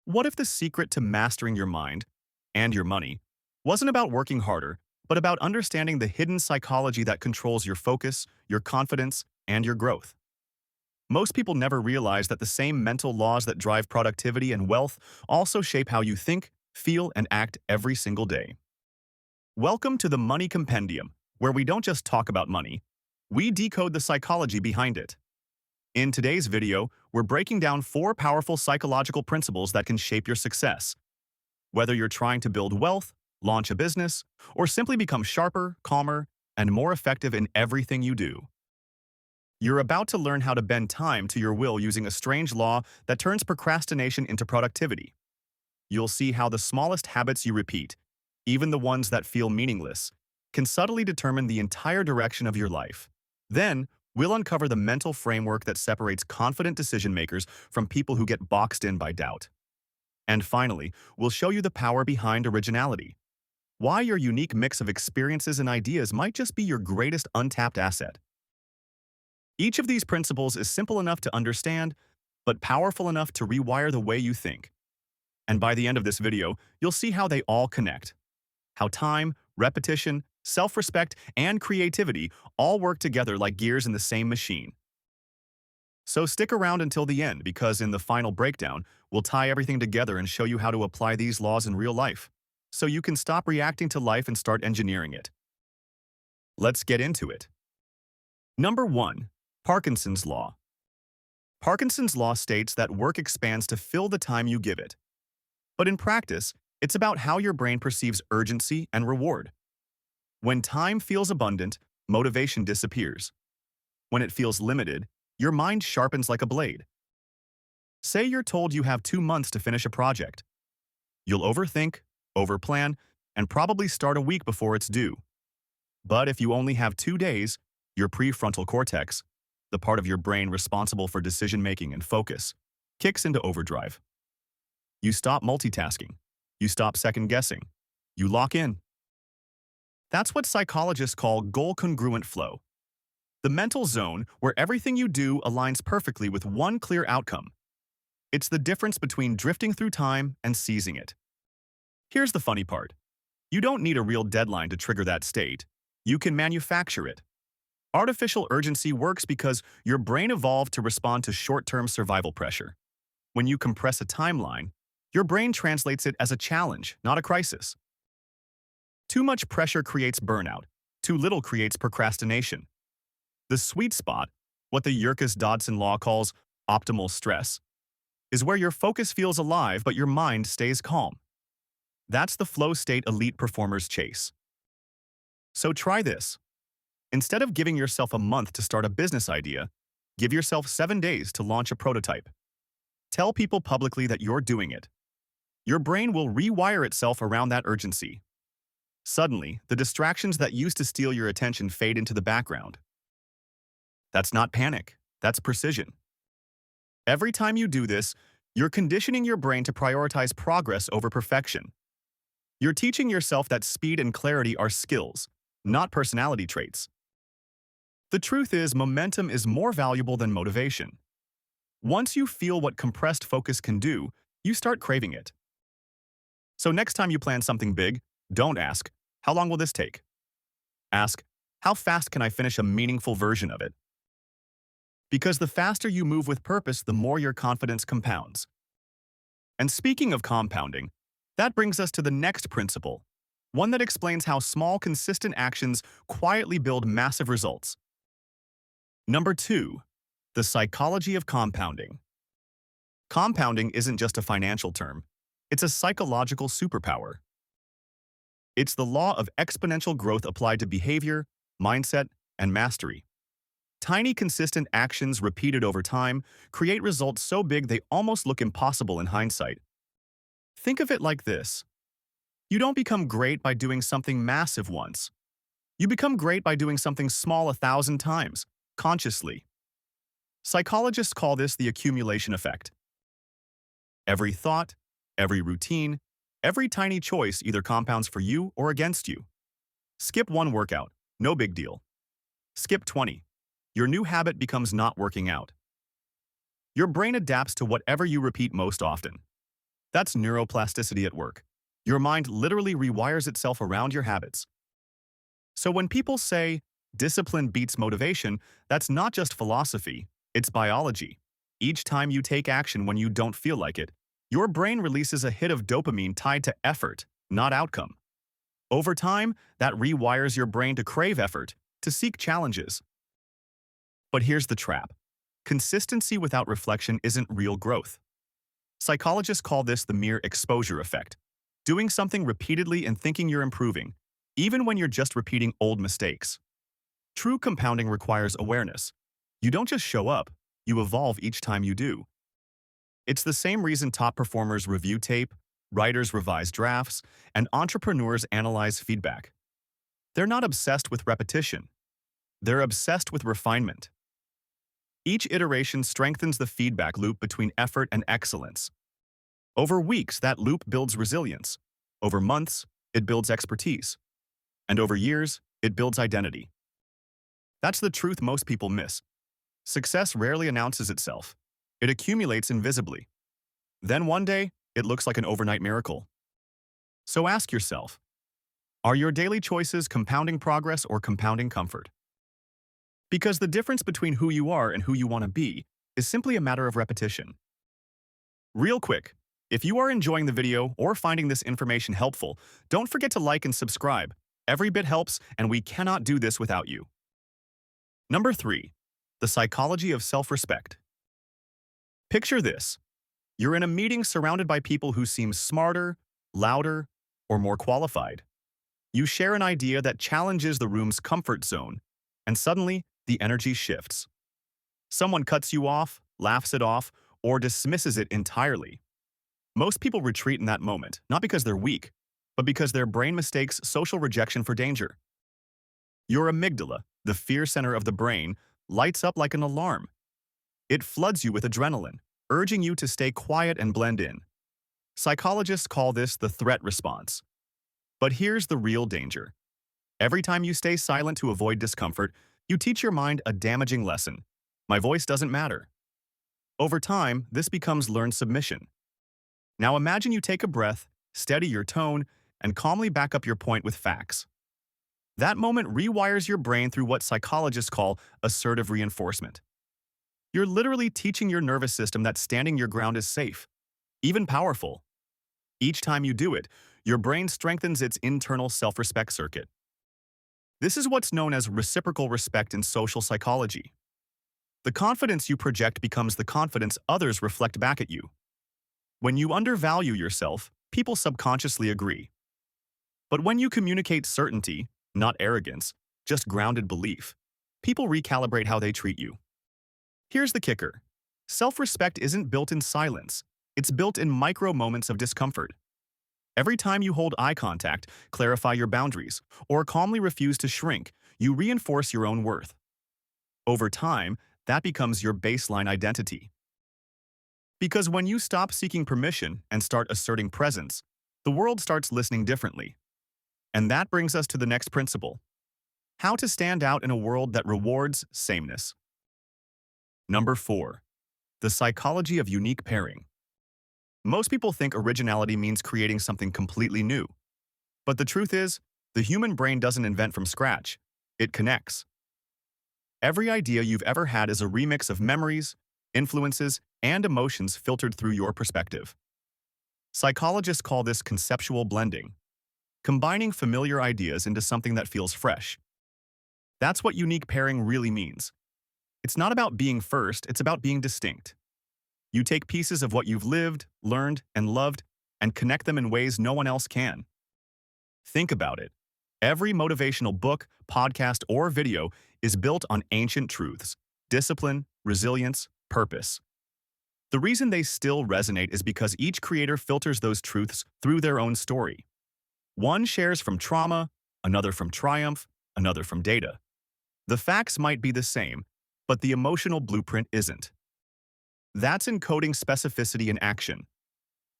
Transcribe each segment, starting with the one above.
What if the secret to mastering your mind and your money wasn't about working harder, but about understanding the hidden psychology that controls your focus, your confidence, and your growth? Most people never realize that the same mental laws that drive productivity and wealth also shape how you think, feel, and act every single day. Welcome to the Money Compendium, where we don't just talk about money, we decode the psychology behind it. In today's video, we're breaking down 4 powerful psychological principles that can shape your success. Whether you're trying to build wealth, launch a business, or simply become sharper, calmer, and more effective in everything you do. You're about to learn how to bend time to your will using a strange law that turns procrastination into productivity. You'll see how the smallest habits you repeat, even the ones that feel meaningless, can subtly determine the entire direction of your life. Then, we'll uncover the mental framework that separates confident decision-makers from people who get boxed in by doubt. And finally, we'll show you the power behind originality. Why your unique mix of experiences and ideas might just be your greatest untapped asset. Each of these principles is simple enough to understand, but powerful enough to rewire the way you think. And by the end of this video, you'll see how they all connect. How time, repetition, self-respect, and creativity all work together like gears in the same machine. So stick around until the end because in the final breakdown, we'll tie everything together and show you how to apply these laws in real life, so you can stop reacting to life and start engineering it. Let's get into it. Number 1. Parkinson's Law. Parkinson's Law states that work expands to fill the time you give it. But in practice, it's about how your brain perceives urgency and reward. When time feels abundant, motivation disappears. When it feels limited, your mind sharpens like a blade. Say you're told you have 2 months to finish a project. You'll overthink, overplan, and probably start a week before it's due. But if you only have 2 days, your prefrontal cortex, the part of your brain responsible for decision-making and focus, kicks into overdrive. You stop multitasking. You stop second-guessing. You lock in. That's what psychologists call goal-congruent flow. The mental zone where everything you do aligns perfectly with one clear outcome. It's the difference between drifting through time and seizing it. Here's the funny part. You don't need a real deadline to trigger that state. You can manufacture it. Artificial urgency works because your brain evolved to respond to short-term survival pressure. When you compress a timeline, your brain translates it as a challenge, not a crisis. Too much pressure creates burnout. Too little creates procrastination. The sweet spot, what the Yerkes-Dodson law calls optimal stress, is where your focus feels alive but your mind stays calm. That's the flow state elite performers chase. So try this. Instead of giving yourself a month to start a business idea, give yourself 7 days to launch a prototype. Tell people publicly that you're doing it. Your brain will rewire itself around that urgency. Suddenly, the distractions that used to steal your attention fade into the background. That's not panic, that's precision. Every time you do this, you're conditioning your brain to prioritize progress over perfection. You're teaching yourself that speed and clarity are skills, not personality traits. The truth is, momentum is more valuable than motivation. Once you feel what compressed focus can do, you start craving it. So next time you plan something big, don't ask, "How long will this take?" Ask, "How fast can I finish a meaningful version of it?" Because the faster you move with purpose, the more your confidence compounds. And speaking of compounding, that brings us to the next principle, one that explains how small, consistent actions quietly build massive results. Number 2. The psychology of compounding. Compounding isn't just a financial term. It's a psychological superpower. It's the law of exponential growth applied to behavior, mindset, and mastery. Tiny, consistent actions repeated over time create results so big they almost look impossible in hindsight. Think of it like this. You don't become great by doing something massive once. You become great by doing something small 1,000 times, consciously. Psychologists call this the accumulation effect. Every thought, every routine, every tiny choice either compounds for you or against you. Skip 1 workout, no big deal. Skip 20. Your new habit becomes not working out. Your brain adapts to whatever you repeat most often. That's neuroplasticity at work. Your mind literally rewires itself around your habits. So when people say discipline beats motivation, that's not just philosophy, it's biology. Each time you take action when you don't feel like it, your brain releases a hit of dopamine tied to effort, not outcome. Over time, that rewires your brain to crave effort, to seek challenges. But here's the trap. Consistency without reflection isn't real growth. Psychologists call this the mere exposure effect. Doing something repeatedly and thinking you're improving, even when you're just repeating old mistakes. True compounding requires awareness. You don't just show up, you evolve each time you do. It's the same reason top performers review tape, writers revise drafts, and entrepreneurs analyze feedback. They're not obsessed with repetition. They're obsessed with refinement. Each iteration strengthens the feedback loop between effort and excellence. Over weeks, that loop builds resilience. Over months, it builds expertise. And over years, it builds identity. That's the truth most people miss. Success rarely announces itself. It accumulates invisibly. Then one day, it looks like an overnight miracle. So ask yourself, are your daily choices compounding progress or compounding comfort? Because the difference between who you are and who you want to be is simply a matter of repetition. Real quick, if you are enjoying the video or finding this information helpful, don't forget to like and subscribe. Every bit helps, and we cannot do this without you. Number 3. The psychology of self-respect. Picture this. You're in a meeting surrounded by people who seem smarter, louder, or more qualified. You share an idea that challenges the room's comfort zone, and suddenly, the energy shifts. Someone cuts you off, laughs it off, or dismisses it entirely. Most people retreat in that moment, not because they're weak, but because their brain mistakes social rejection for danger. Your amygdala, the fear center of the brain, lights up like an alarm. It floods you with adrenaline, urging you to stay quiet and blend in. Psychologists call this the threat response. But here's the real danger. Every time you stay silent to avoid discomfort, you teach your mind a damaging lesson. My voice doesn't matter. Over time, this becomes learned submission. Now imagine you take a breath, steady your tone, and calmly back up your point with facts. That moment rewires your brain through what psychologists call assertive reinforcement. You're literally teaching your nervous system that standing your ground is safe, even powerful. Each time you do it, your brain strengthens its internal self-respect circuit. This is what's known as reciprocal respect in social psychology. The confidence you project becomes the confidence others reflect back at you. When you undervalue yourself, people subconsciously agree. But when you communicate certainty, not arrogance, just grounded belief, people recalibrate how they treat you. Here's the kicker. Self-respect isn't built in silence. It's built in micro moments of discomfort. Every time you hold eye contact, clarify your boundaries, or calmly refuse to shrink, you reinforce your own worth. Over time, that becomes your baseline identity. Because when you stop seeking permission and start asserting presence, the world starts listening differently. And that brings us to the next principle. How to stand out in a world that rewards sameness. Number 4. The psychology of unique pairing. Most people think originality means creating something completely new. But the truth is, the human brain doesn't invent from scratch. It connects. Every idea you've ever had is a remix of memories, influences, and emotions filtered through your perspective. Psychologists call this conceptual blending, combining familiar ideas into something that feels fresh. That's what unique pairing really means. It's not about being first, it's about being distinct. You take pieces of what you've lived, learned, and loved, and connect them in ways no one else can. Think about it. Every motivational book, podcast, or video is built on ancient truths: discipline, resilience, purpose. The reason they still resonate is because each creator filters those truths through their own story. One shares from trauma, another from triumph, another from data. The facts might be the same, but the emotional blueprint isn't. That's encoding specificity in action.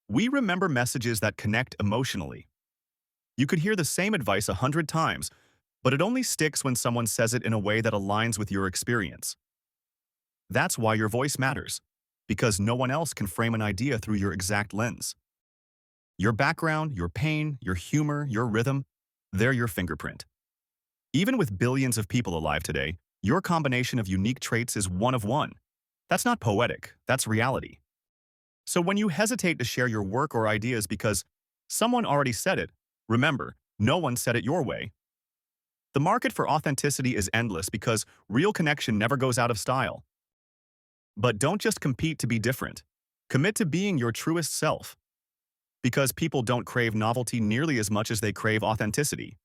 We remember messages that connect emotionally. You could hear the same advice 100 times, but it only sticks when someone says it in a way that aligns with your experience. That's why your voice matters, because no one else can frame an idea through your exact lens. Your background, your pain, your humor, your rhythm, they're your fingerprint. Even with billions of people alive today, your combination of unique traits is one of one. That's not poetic, that's reality. So when you hesitate to share your work or ideas because someone already said it, remember, no one said it your way. The market for authenticity is endless because real connection never goes out of style. But don't just compete to be different. Commit to being your truest self, because people don't crave novelty nearly as much as they crave authenticity.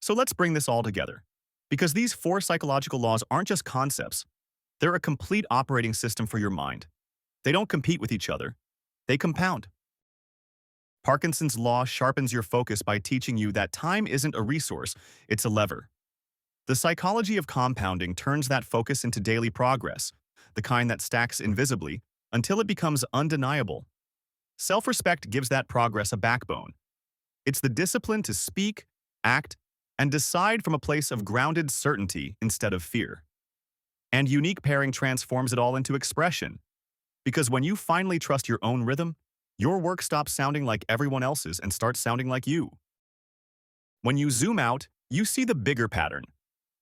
So let's bring this all together. Because these four psychological laws aren't just concepts, they're a complete operating system for your mind. They don't compete with each other, they compound. Parkinson's law sharpens your focus by teaching you that time isn't a resource, it's a lever. The psychology of compounding turns that focus into daily progress, the kind that stacks invisibly until it becomes undeniable. Self-respect gives that progress a backbone. It's the discipline to speak, act, and decide from a place of grounded certainty instead of fear. And unique pairing transforms it all into expression. Because when you finally trust your own rhythm, your work stops sounding like everyone else's and starts sounding like you. When you zoom out, you see the bigger pattern.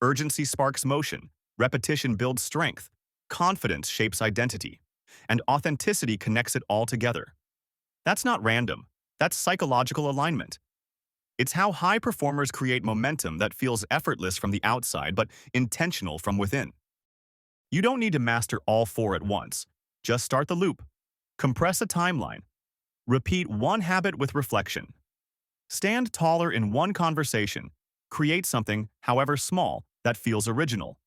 Urgency sparks motion, repetition builds strength, confidence shapes identity, and authenticity connects it all together. That's not random, that's psychological alignment. It's how high performers create momentum that feels effortless from the outside but intentional from within. You don't need to master all four at once. Just start the loop. Compress a timeline. Repeat one habit with reflection. Stand taller in one conversation. Create something, however small, that feels original.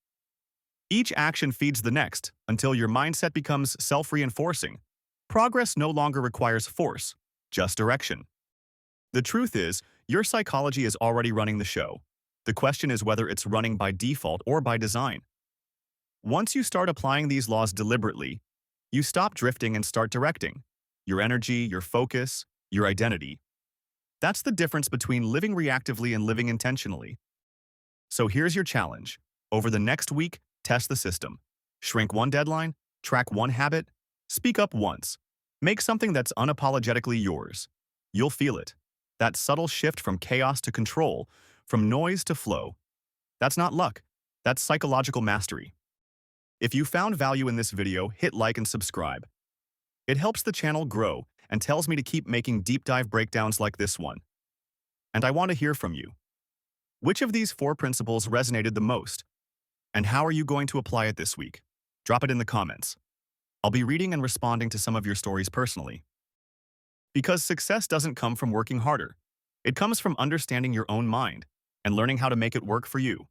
Each action feeds the next until your mindset becomes self-reinforcing. Progress no longer requires force, just direction. The truth is, your psychology is already running the show. The question is whether it's running by default or by design. Once you start applying these laws deliberately, you stop drifting and start directing. Your energy, your focus, your identity. That's the difference between living reactively and living intentionally. So here's your challenge. Over the next week, test the system. Shrink one deadline, track one habit, speak up once. Make something that's unapologetically yours. You'll feel it. That subtle shift from chaos to control, from noise to flow. That's not luck. That's psychological mastery. If you found value in this video, hit like and subscribe. It helps the channel grow and tells me to keep making deep dive breakdowns like this one. And I want to hear from you. Which of these four principles resonated the most? And how are you going to apply it this week? Drop it in the comments. I'll be reading and responding to some of your stories personally. Because success doesn't come from working harder. It comes from understanding your own mind and learning how to make it work for you.